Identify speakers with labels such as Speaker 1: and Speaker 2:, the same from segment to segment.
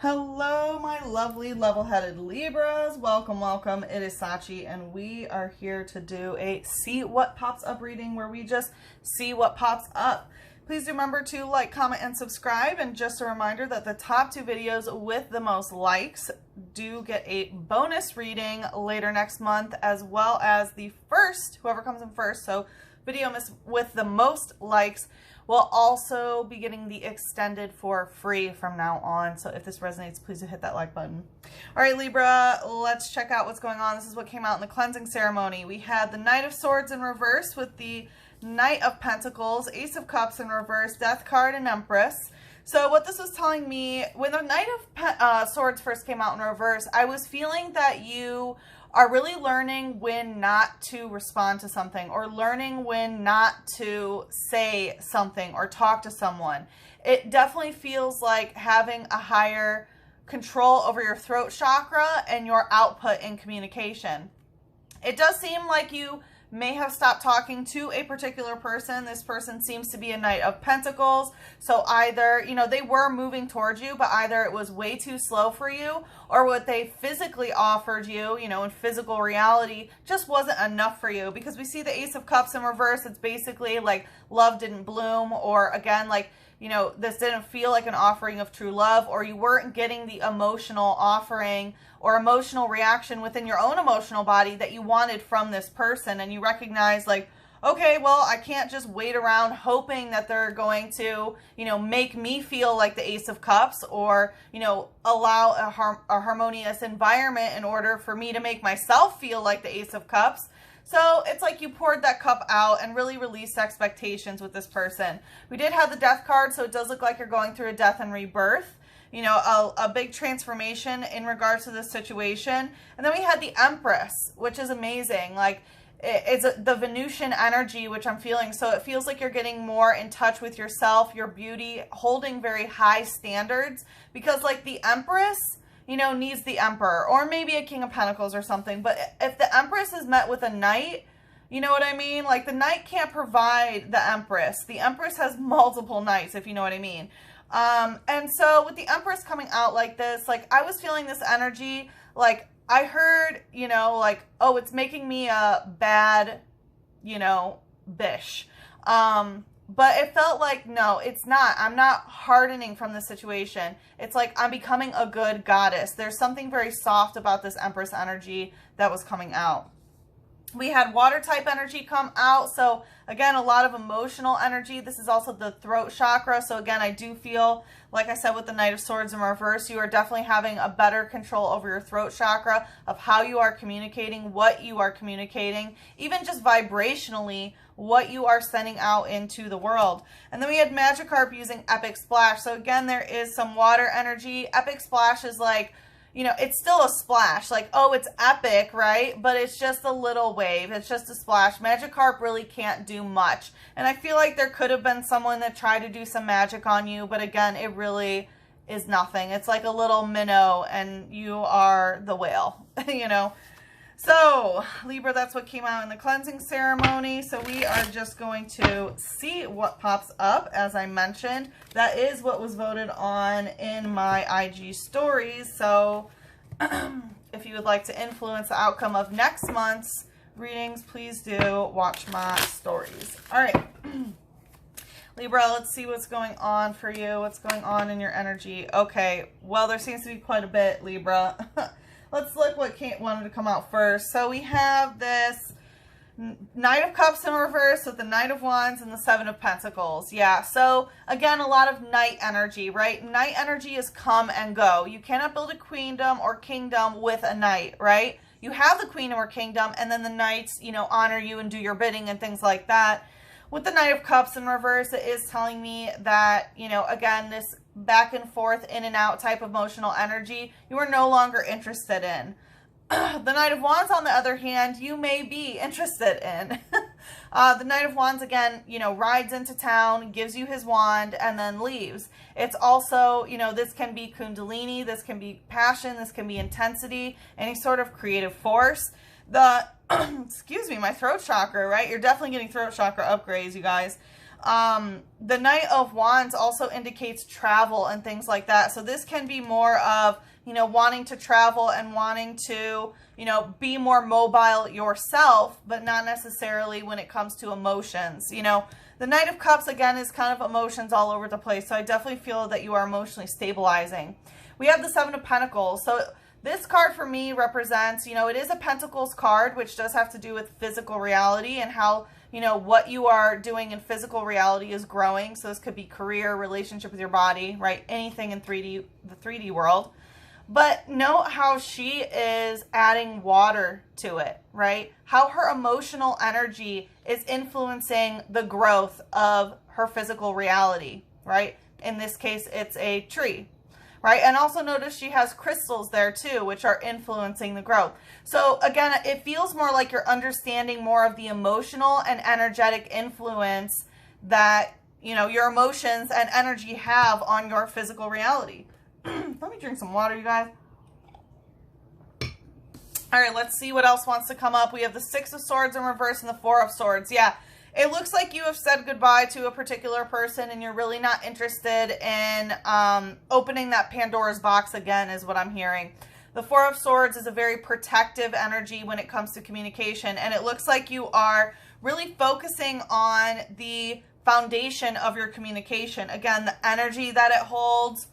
Speaker 1: Hello, my lovely level-headed Libras. Welcome, welcome. It is Sachi, and we are here to do a see what pops up reading where we just see what pops up. Please remember to like, comment, and subscribe. And just a reminder that the top 2 videos with the most likes do get a bonus reading later next month, as well as the first, whoever comes in first, so video with the most likes will also be getting the extended for free from now on. So if this resonates, please hit that like button. All right, Libra, let's check out what's going on. This is what came out in the cleansing ceremony. We had the Knight of Swords in reverse with the Knight of Pentacles, Ace of Cups in reverse, Death card, and Empress. So what this was telling me, when the Knight of Swords first came out in reverse, I was feeling that you are really learning when not to respond to something, or learning when not to say something or talk to someone. It definitely feels like having a higher control over your throat chakra and your output in communication. It does seem like you may have stopped talking to a particular person. This person seems to be a Knight of Pentacles. So either, you know, they were moving towards you, but either it was way too slow for you, or what they physically offered you, you know, in physical reality just wasn't enough for you. Because we see the Ace of Cups in reverse. It's basically like love didn't bloom, or again, like, you know, this didn't feel like an offering of true love, or you weren't getting the emotional offering or emotional reaction within your own emotional body that you wanted from this person. And you recognize, like, okay, well, I can't just wait around hoping that they're going to, you know, make me feel like the Ace of Cups, or, you know, allow a harmonious environment in order for me to make myself feel like the Ace of Cups. So it's like you poured that cup out and really released expectations with this person. We did have the Death card, so it does look like you're going through a death and rebirth. You know, a big transformation in regards to this situation. And then we had the Empress, which is amazing. Like, it's the Venusian energy, which I'm feeling. So it feels like you're getting more in touch with yourself, your beauty, holding very high standards. Because, like, the Empress, you know, needs the Emperor, or maybe a King of Pentacles or something. But if the Empress is met with a Knight, you know what I mean? Like, the Knight can't provide the Empress. The Empress has multiple Knights, if you know what I mean. And so with the Empress coming out like this, like, I was feeling this energy, like, I heard, you know, like, oh, it's making me a bad, you know, bish. But it felt like, no, it's not. I'm not hardening from the situation. It's like I'm becoming a good goddess. There's something very soft about this Empress energy that was coming out. We had water type energy come out. So again, a lot of emotional energy. This is also the throat chakra. So again, I do feel, like I said, with the Knight of Swords in reverse, you are definitely having a better control over your throat chakra, of how you are communicating, what you are communicating, even just vibrationally, what you are sending out into the world. And then we had Magikarp using Epic Splash. So again, there is some water energy. Epic Splash is like, you know, it's still a splash. Like, oh, it's epic, right? But it's just a little wave. It's just a splash. Magikarp really can't do much. And I feel like there could have been someone that tried to do some magic on you. But again, it really is nothing. It's like a little minnow and you are the whale, you know? So, Libra, that's what came out in the cleansing ceremony. So we are just going to see what pops up. As I mentioned, that is what was voted on in my IG stories. So if you would like to influence the outcome of next month's readings, please do watch my stories. All right. Libra, let's see what's going on for you. What's going on in your energy? Okay, well, there seems to be quite a bit, Libra. Let's look what wanted to come out first. So we have this Knight of Cups in reverse with the Knight of Wands and the Seven of Pentacles. Yeah, so again, a lot of Knight energy, right? Knight energy is come and go. You cannot build a queendom or kingdom with a Knight, right? You have the queen or kingdom, and then the Knights, you know, honor you and do your bidding and things like that. With the Knight of Cups in reverse, it is telling me that, you know, again, this back and forth, in and out type of emotional energy, you are no longer interested in. The Knight of Wands, on the other hand, you may be interested in. The Knight of Wands, again, you know, rides into town, gives you his wand, and then leaves. It's also, you know, this can be Kundalini, this can be passion, this can be intensity, any sort of creative force. The, excuse me, my throat chakra, right? You're definitely getting throat chakra upgrades, you guys. The Knight of Wands also indicates travel and things like that. So this can be more of, you know, wanting to travel and wanting to, you know, be more mobile yourself, but not necessarily when it comes to emotions. You know, the Knight of Cups, again, is kind of emotions all over the place. So I definitely feel that you are emotionally stabilizing. We have the Seven of Pentacles. So this card for me represents, you know, it is a Pentacles card, which does have to do with physical reality and how, you know, what you are doing in physical reality is growing. So this could be career, relationship with your body, right? Anything in 3D, the 3D world. But note how she is adding water to it, right? How her emotional energy is influencing the growth of her physical reality, right? In this case, it's a tree, right? And also notice she has crystals there too, which are influencing the growth. So again, it feels more like you're understanding more of the emotional and energetic influence that, you know, your emotions and energy have on your physical reality. Let me drink some water, you guys. All right, let's see what else wants to come up. We have the Six of Swords in reverse and the Four of Swords. Yeah, it looks like you have said goodbye to a particular person and you're really not interested in opening that Pandora's box again, is what I'm hearing. The Four of Swords is a very protective energy when it comes to communication, and it looks like you are really focusing on the foundation of your communication. Again, the energy that it holds,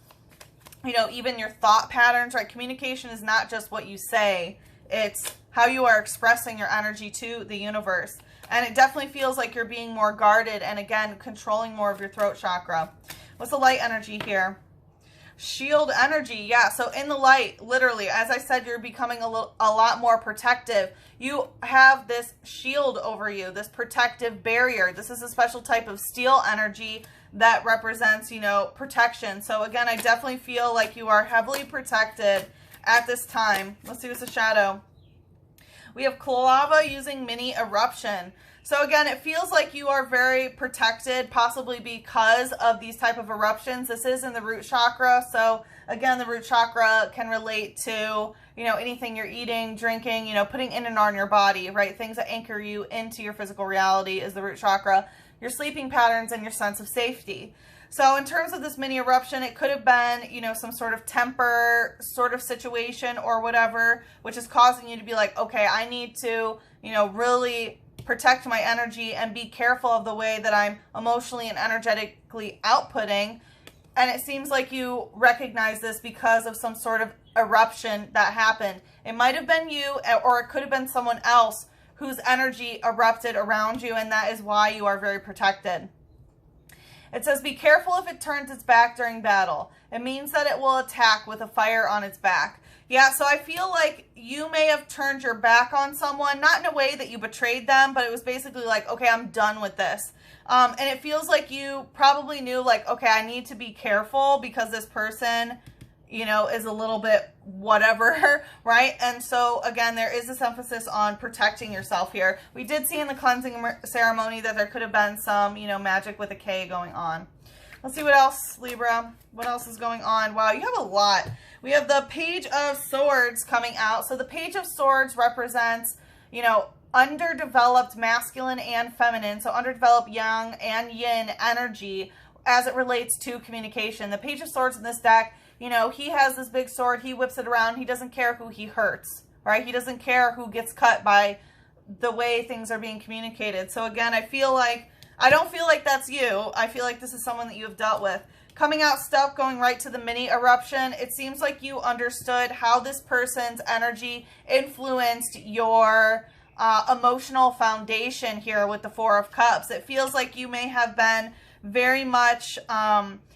Speaker 1: you know, even your thought patterns, right? Communication is not just what you say. It's how you are expressing your energy to the universe. And it definitely feels like you're being more guarded and, again, controlling more of your throat chakra. What's the light energy here? Shield energy. Yeah, so in the light, literally, as I said, you're becoming a lot more protective. You have this shield over you, this protective barrier. This is a special type of steel energy that represents, you know, protection. So again, I definitely feel like you are heavily protected at this time. Let's see what's the shadow. We have lava using mini eruption. So again, it feels like you are very protected, possibly because of these type of eruptions. This is in the root chakra. So again, the root chakra can relate to, you know, anything you're eating, drinking, you know, putting in and on your body, right? Things that anchor you into your physical reality is the root chakra, your sleeping patterns, and your sense of safety. So in terms of this mini eruption, it could have been, you know, some sort of temper sort of situation or whatever, which is causing you to be like, okay, I need to, you know, really protect my energy and be careful of the way that I'm emotionally and energetically outputting. And it seems like you recognize this because of some sort of eruption that happened. It might have been you, or it could have been someone else whose energy erupted around you, and that is why you are very protected. It says, be careful if it turns its back during battle. It means that it will attack with a fire on its back. Yeah, so I feel like you may have turned your back on someone, not in a way that you betrayed them, but it was basically like, okay, I'm done with this. And it feels like you probably knew, like, okay, I need to be careful because this person, you know, is a little bit whatever, right? And so, again, there is this emphasis on protecting yourself here. We did see in the cleansing ceremony that there could have been some, you know, magic with a K going on. Let's see what else, Libra. What else is going on? Wow, you have a lot. We have the Page of Swords coming out. So the Page of Swords represents, you know, underdeveloped masculine and feminine. So underdeveloped yang and yin energy as it relates to communication. The Page of Swords in this deck, you know, he has this big sword. He whips it around. He doesn't care who he hurts, right? He doesn't care who gets cut by the way things are being communicated. So again, I don't feel like that's you. I feel like this is someone that you have dealt with. Coming out stuff, going right to the mini eruption. It seems like you understood how this person's energy influenced your emotional foundation here with the Four of Cups. It feels like you may have been very much,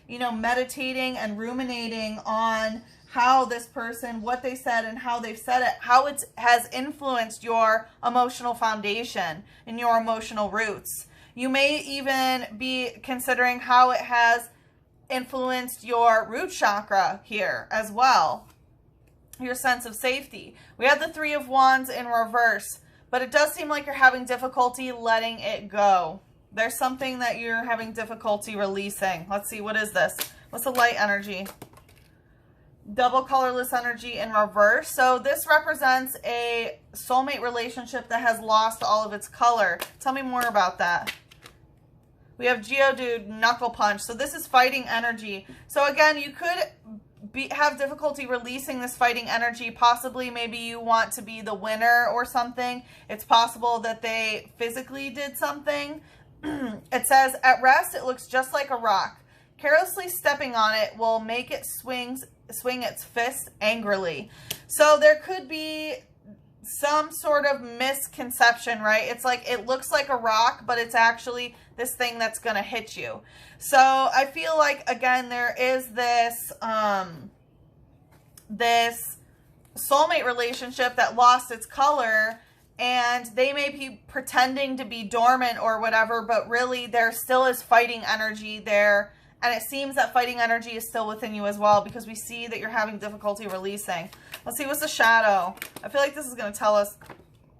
Speaker 1: you know, meditating and ruminating on how this person, what they said and how they've said it, how it has influenced your emotional foundation and your emotional roots. You may even be considering how it has influenced your root chakra here as well, your sense of safety. We have the Three of Wands in reverse, but it does seem like you're having difficulty letting it go. There's something that you're having difficulty releasing. Let's see, what is this? What's the light energy? Double colorless energy in reverse. So this represents a soulmate relationship that has lost all of its color. Tell me more about that. We have Geodude, Knuckle Punch. So this is fighting energy. So again, you could have difficulty releasing this fighting energy. Possibly maybe you want to be the winner or something. It's possible that they physically did something. It says, at rest, it looks just like a rock. Carelessly stepping on it will make it swing its fist angrily. So there could be some sort of misconception, right? It's like it looks like a rock, but it's actually this thing that's going to hit you. So I feel like, again, there is this this soulmate relationship that lost its color, and they may be pretending to be dormant or whatever, but really there still is fighting energy there. And it seems that fighting energy is still within you as well, because we see that you're having difficulty releasing. Let's see, what's the shadow? I feel like this is going to tell us...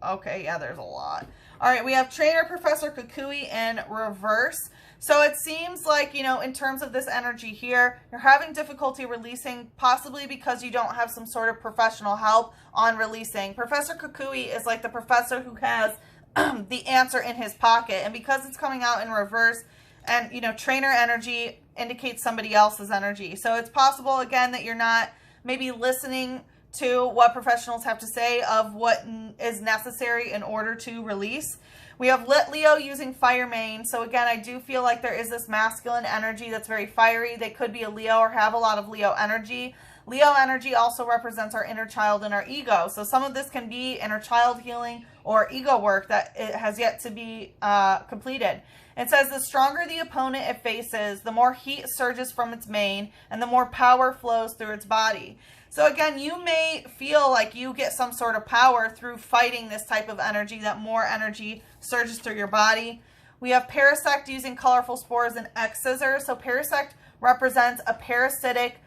Speaker 1: Okay, yeah, there's a lot. All right, we have Trainer Professor Kukui in reverse. So it seems like, you know, in terms of this energy here, you're having difficulty releasing, possibly because you don't have some sort of professional help on releasing. Professor Kukui is like the professor who has the answer in his pocket. And because it's coming out in reverse, and, you know, trainer energy indicates somebody else's energy. So it's possible, again, that you're not maybe listening to what professionals have to say of what is necessary in order to release. We have Lit Leo using Fire Mane. So again, I do feel like there is this masculine energy that's very fiery. They could be a Leo or have a lot of Leo energy. Leo energy also represents our inner child and our ego. So some of this can be inner child healing or ego work that it has yet to be completed. It says, the stronger the opponent it faces, the more heat surges from its mane and the more power flows through its body. So again, you may feel like you get some sort of power through fighting this type of energy, that more energy surges through your body. We have Parasect using colorful spores and X scissors. So Parasect represents a parasitic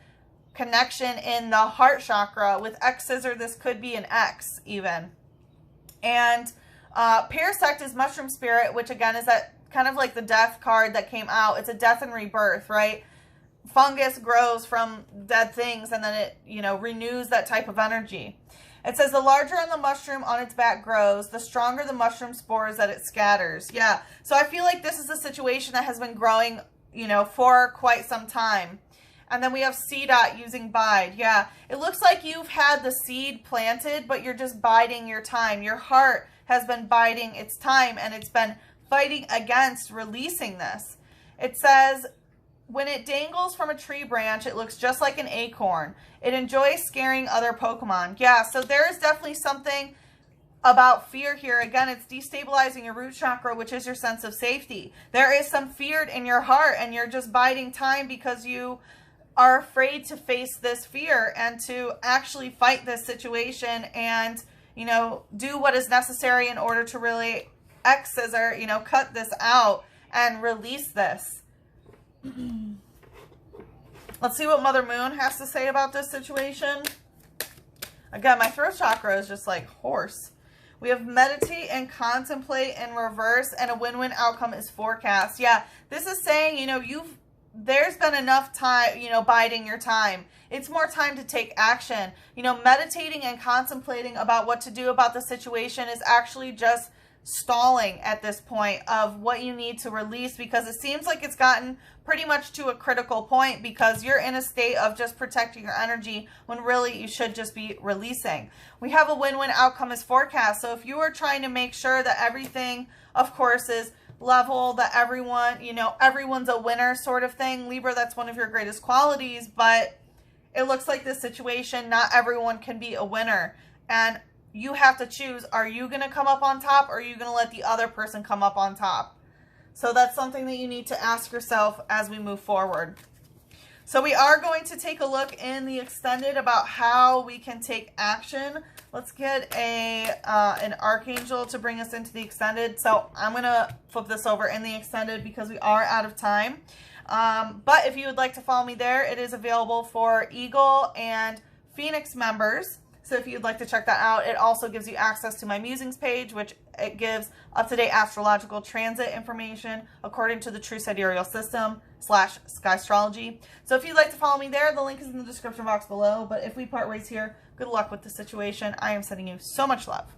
Speaker 1: connection in the heart chakra. With X scissor, this could be an X even. And Parasect is Mushroom Spirit, which again is that kind of like the death card that came out. It's a death and rebirth, right? Fungus grows from dead things, and then it, you know, renews that type of energy. It says, the larger on the mushroom on its back grows, the stronger the mushroom spores that it scatters. Yeah, so I feel like this is a situation that has been growing, you know, for quite some time. And then we have C-Dot using Bide. Yeah, it looks like you've had the seed planted, but you're just biding your time. Your heart has been biding its time, and it's been fighting against releasing this. It says, when it dangles from a tree branch, it looks just like an acorn. It enjoys scaring other Pokemon. Yeah, so there is definitely something about fear here. Again, it's destabilizing your root chakra, which is your sense of safety. There is some fear in your heart, and you're just biding time because you are afraid to face this fear and to actually fight this situation and, you know, do what is necessary in order to really X scissor, you know, cut this out and release this. Let's see what Mother Moon has to say about this situation. Again, my throat chakra is just like horse. We have meditate and contemplate in reverse, and a win-win outcome is forecast. Yeah, this is saying, you know, there's been enough time, you know, biding your time. It's more time to take action. You know, meditating and contemplating about what to do about the situation is actually just stalling at this point of what you need to release, because it seems like it's gotten pretty much to a critical point because you're in a state of just protecting your energy when really you should just be releasing. We have a win-win outcome is forecast. So if you are trying to make sure that everything, of course, is level, that everyone, you know, everyone's a winner sort of thing, Libra, that's one of your greatest qualities, but it looks like this situation, not everyone can be a winner. And you have to choose, are you going to come up on top, or are you going to let the other person come up on top? So that's something that you need to ask yourself as we move forward. So we are going to take a look in the extended about how we can take action. Let's get an archangel to bring us into the extended. So I'm going to flip this over in the extended because we are out of time. But if you would like to follow me there, it is available for Eagle and Phoenix members. So if you'd like to check that out, it also gives you access to my musings page, which it gives up-to-date astrological transit information according to the True Sidereal System / Sky Astrology. So if you'd like to follow me there, the link is in the description box below. But if we part ways here, good luck with the situation. I am sending you so much love.